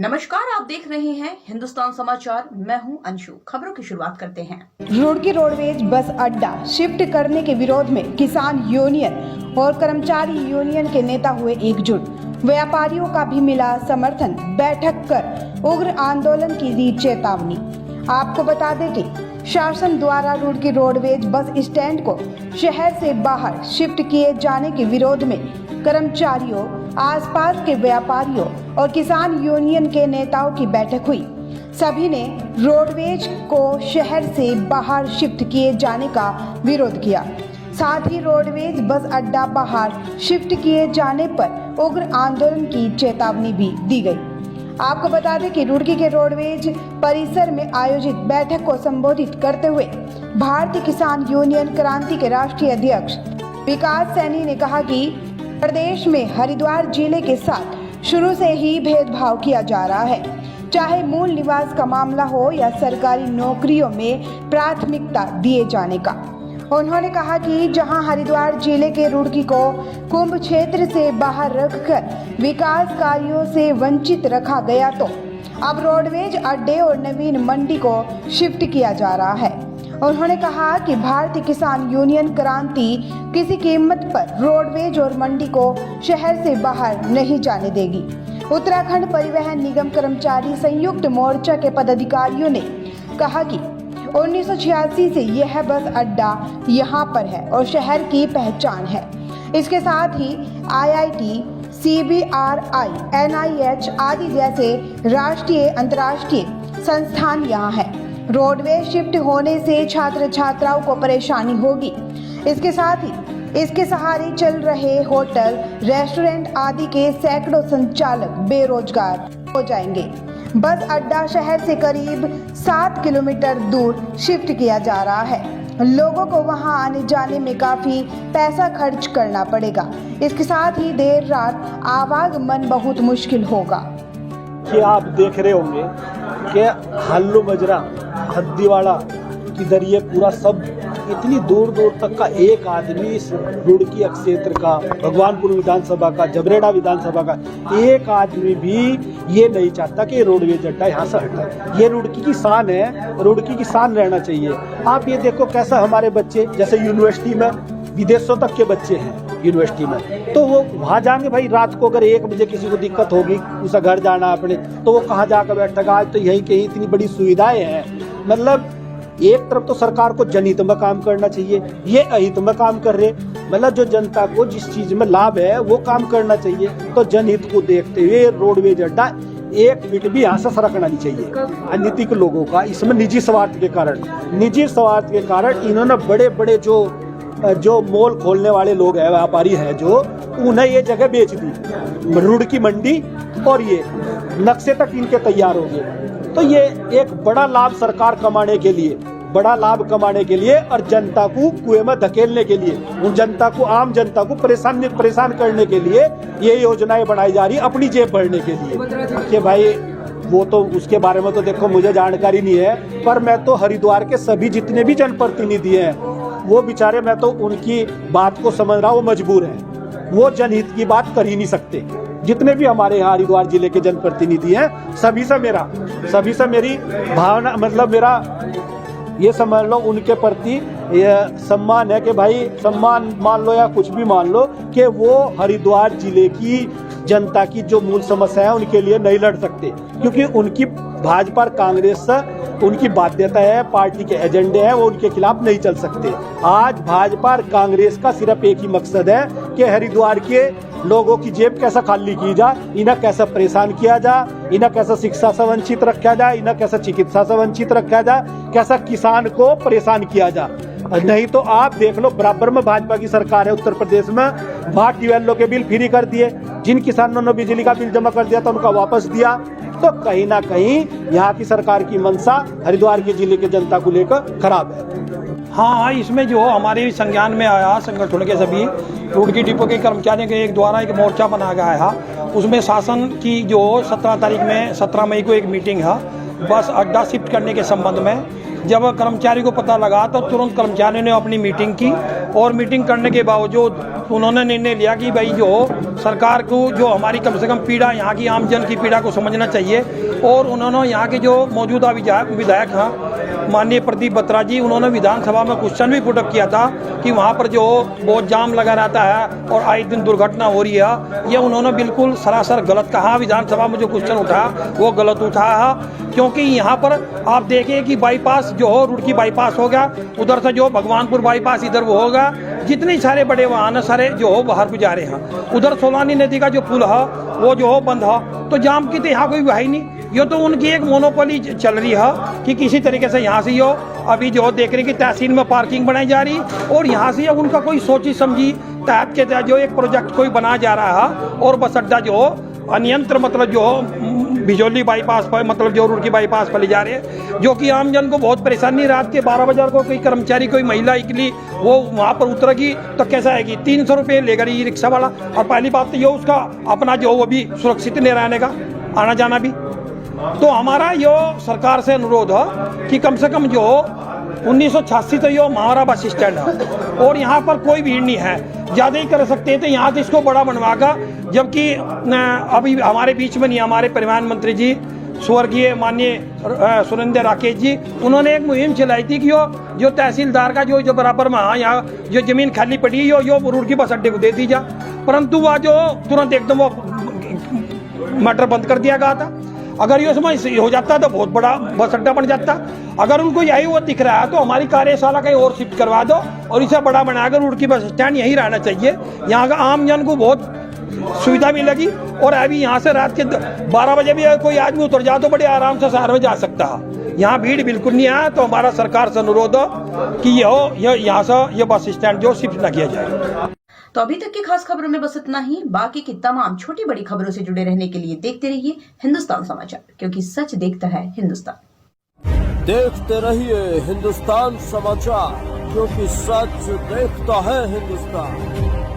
नमस्कार, आप देख रहे हैं हिंदुस्तान समाचार। मैं हूं अंशु। खबरों की शुरुआत करते हैं। रुड़की रोडवेज बस अड्डा शिफ्ट करने के विरोध में किसान यूनियन और कर्मचारी यूनियन के नेता हुए एकजुट। व्यापारियों का भी मिला समर्थन। बैठक कर उग्र आंदोलन की दी चेतावनी। आपको बता दें कि शासन द्वारा रुड़की रोडवेज बस स्टैंड को शहर से बाहर शिफ्ट किए जाने के विरोध में कर्मचारियों, आसपास के व्यापारियों और किसान यूनियन के नेताओं की बैठक हुई। सभी ने रोडवेज को शहर से बाहर शिफ्ट किए जाने का विरोध किया। साथ ही रोडवेज बस अड्डा बाहर शिफ्ट किए जाने पर उग्र आंदोलन की चेतावनी भी दी गई। आपको बता दें कि रुड़की के रोडवेज परिसर में आयोजित बैठक को संबोधित करते हुए भारतीय किसान यूनियन क्रांति के राष्ट्रीय अध्यक्ष विकास सैनी ने कहा कि प्रदेश में हरिद्वार जिले के साथ शुरू से ही भेदभाव किया जा रहा है, चाहे मूल निवास का मामला हो या सरकारी नौकरियों में प्राथमिकता दिए जाने का। उन्होंने कहा कि जहां हरिद्वार जिले के रुड़की को कुंभ क्षेत्र से बाहर रखकर विकास कार्यों से वंचित रखा गया, तो अब रोडवेज अड्डे और नवीन मंडी को शिफ्ट किया जा रहा है। उन्होंने कहा कि भारतीय किसान यूनियन क्रांति किसी कीमत पर रोडवेज और मंडी को शहर से बाहर नहीं जाने देगी। उत्तराखंड परिवहन निगम कर्मचारी संयुक्त मोर्चा के पदाधिकारियों ने कहा कि 1986 से यह बस अड्डा यहाँ पर है और शहर की पहचान है। इसके साथ ही IIT, CBRI, NIH आदि जैसे राष्ट्रीय अंतर्राष्ट्रीय संस्थान यहाँ है। रोडवेज शिफ्ट होने से छात्र छात्राओं को परेशानी होगी। इसके साथ ही इसके सहारे चल रहे होटल, रेस्टोरेंट आदि के सैकड़ों संचालक बेरोजगार हो जाएंगे। बस अड्डा शहर से करीब 7 किलोमीटर दूर शिफ्ट किया जा रहा है। लोगों को वहां आने जाने में काफी पैसा खर्च करना पड़ेगा। इसके साथ ही देर रात आवागमन बहुत मुश्किल होगा। कि आप देख रहे होंगे कि हल्लू मजरा, हद्दीवाड़ा किधर ये पूरा सब इतनी दूर दूर तक का एक आदमी इस रुड़की क्षेत्र का, भगवानपुर विधानसभा का, जबरेड़ा विधानसभा का एक आदमी भी ये नहीं चाहता कि रोडवेज अड्डा यहाँ से हटे। ये रुड़की की शान है, रुड़की की शान रहना चाहिए। आप ये देखो कैसा हमारे बच्चे, जैसे यूनिवर्सिटी में विदेशों तक के बच्चे हैं यूनिवर्सिटी में, तो वो वहाँ जाएंगे भाई। रात को अगर 1 बजे किसी को दिक्कत होगी, उसे घर जाना अपने, तो वो कहाँ जाकर बैठेगा। आज तो यही कहीं इतनी बड़ी सुविधाएं हैं। मतलब एक तरफ तो सरकार को जनहित में काम करना चाहिए, ये अहित में काम कर रहे। मतलब जो जनता को जिस चीज में लाभ है वो काम करना चाहिए। तो जनहित को देखते हुए रोडवेज अड्डा एक मिनट भी यहाँ से सरकना नहीं चाहिए। अनैतिक लोगों का इसमें निजी स्वार्थ के कारण इन्होंने बड़े बड़े जो मॉल खोलने वाले लोग हैं, व्यापारी हैं, जो उन्हें ये जगह बेच दी। रुड़की मंडी और ये नक्शे तक इनके तैयार हो गए। तो ये एक बड़ा लाभ सरकार कमाने के लिए और जनता को कुएं में धकेलने के लिए, उन जनता को, आम जनता को परेशान करने के लिए ये योजनाएं बनाई जा रही है, अपनी जेब भरने के लिए। कि भाई वो तो उसके बारे में तो देखो मुझे जानकारी नहीं है, पर मैं तो हरिद्वार के सभी जितने भी जनप्रतिनिधि हैं वो बेचारे, मैं तो उनकी बात को समझ रहा हूँ, वो मजबूर हैं। वो जनहित की बात कर ही नहीं सकते। जितने भी हमारे यहाँ हरिद्वार जिले के जनप्रतिनिधि हैं, सभी से मेरी भावना, मतलब मेरा ये समझ लो उनके प्रति ये सम्मान है कि भाई, सम्मान मान लो या कुछ भी मान लो, कि वो हरिद्वार जिले की जनता की जो मूल समस्या है उनके लिए नहीं लड़ सकते, क्योंकि उनकी भाजपा और कांग्रेस से उनकी बाध्यता है, पार्टी के एजेंडे हैं, वो उनके खिलाफ नहीं चल सकते। आज भाजपा और कांग्रेस का सिर्फ एक ही मकसद है कि हरिद्वार के लोगों की जेब कैसा खाली की जा, इन्हें कैसा परेशान किया जा, इन्हें कैसा शिक्षा से वंचित रखा जाए, इन्हें कैसा चिकित्सा से वंचित रखा जाए, कैसा किसान को परेशान किया जा। नहीं तो आप देख लो, बराबर में भाजपा की सरकार है उत्तर प्रदेश में, वहाँ ट्यूबवेलों के बिल फ्री कर दिए। जिन किसानों ने बिजली का बिल जमा कर दिया था उनका वापस दिया। तो कहीं ना कहीं यहाँ की सरकार की मंशा हरिद्वार के जिले के जनता को लेकर खराब है। हाँ, इसमें जो हमारे संज्ञान में आया, संगठन के सभी रुड़की डिपो के कर्मचारियों के द्वारा एक मोर्चा बनाया गया है। उसमें शासन की जो 17 मई को एक मीटिंग है बस अड्डा शिफ्ट करने के संबंध में। जब कर्मचारी को पता लगा तो तुरंत कर्मचारियों ने अपनी मीटिंग की और मीटिंग करने के बावजूद उन्होंने निर्णय लिया कि भाई जो सरकार को जो हमारी कम से कम पीड़ा, यहाँ की आम जन की पीड़ा को समझना चाहिए। और उन्होंने यहाँ के जो मौजूदा विधायक हैं माननीय प्रदीप बत्रा जी, उन्होंने विधानसभा में क्वेश्चन भी पुटअप किया था कि वहाँ पर जो बहुत जाम लगा रहता है और आए दिन दुर्घटना हो रही है, ये उन्होंने बिल्कुल सरासर गलत कहा। विधानसभा में जो क्वेश्चन उठा वो गलत उठा है, क्योंकि यहाँ पर आप देखें कि बाईपास जो हो, रुड़की बाईपास हो गया, उधर से जो भगवानपुर बाईपास इधर वो होगा, जितने सारे बड़े वाहन है सारे जो हो बाहर गुजारे हैं। उधर सोलानी नदी का जो पुल है वो जो हो बंद है, तो जाम की तो यहाँ कोई है ही नहीं। ये तो उनकी एक मोनोपोली चल रही है कि किसी तरीके से यहाँ से हो अभी जो देख रहे कि तहसील में पार्किंग बनाई जा रही, और यहाँ से उनका कोई सोची समझी तहत के तहत जो एक प्रोजेक्ट कोई बनाया जा रहा है, और बस अड्डा जो अनियंत्र मतलब जो बिजौली बाईपास पर मतलब जो रुड़की बाईपास पर ले जा रहे हैं, जो कि आम जन को बहुत परेशानी। रात के 12 बजे को कोई कर्मचारी कोई महिला इकली वो वहाँ पर उतरेगी तो कैसा आएगी, 300 रुपये लेगा ये रिक्शा वाला। और पहली बात तो ये उसका अपना जो वो भी सुरक्षित नहीं रहने का आना जाना भी। तो हमारा यो सरकार से अनुरोध है कि कम से कम जो 1986 तो यो हमारा बस स्टैंड है और यहाँ पर कोई भीड़ नहीं है, ज़्यादा ही कर सकते थे यहाँ तो इसको बड़ा बनवागा। जबकि अभी हमारे बीच में नहीं, हमारे परिवहन मंत्री जी स्वर्गीय माननीय सुरेंद्र राकेश जी, उन्होंने एक मुहिम चलाई थी कि जो तहसीलदार का जो बराबर में यहाँ जो जमीन खाली पड़ी है यो रुड़की बस अड्डे को दे दी जा, परंतु वह जो तुरंत एकदम वो मैटर बंद कर दिया गया था। अगर ये समय हो जाता तो बहुत बड़ा बस अड्डा बन जाता। अगर उनको यही वो दिख रहा है तो हमारी कार्यशाला कहीं और शिफ्ट करवा दो और इसे बड़ा बनाकर रुड़की बस स्टैंड यहीं रहना चाहिए। यहाँ का आम जन को बहुत सुविधा मिलेगी और अभी यहाँ से रात के 12 बजे भी कोई आदमी उतर जाए तो बड़े आराम से शहर में जा सकता है। यहाँ भीड़ बिल्कुल नहीं है। तो हमारा सरकार से अनुरोध है कि यहाँ से ये बस स्टैंड जो शिफ्ट न किया जाए। तो अभी तक की खास खबरों में बस इतना ही। बाकी की तमाम छोटी बड़ी खबरों से जुड़े रहने के लिए देखते रहिए हिंदुस्तान समाचार, क्योंकि सच देखता है हिंदुस्तान। देखते रहिए हिंदुस्तान समाचार, क्योंकि सच देखता है हिंदुस्तान।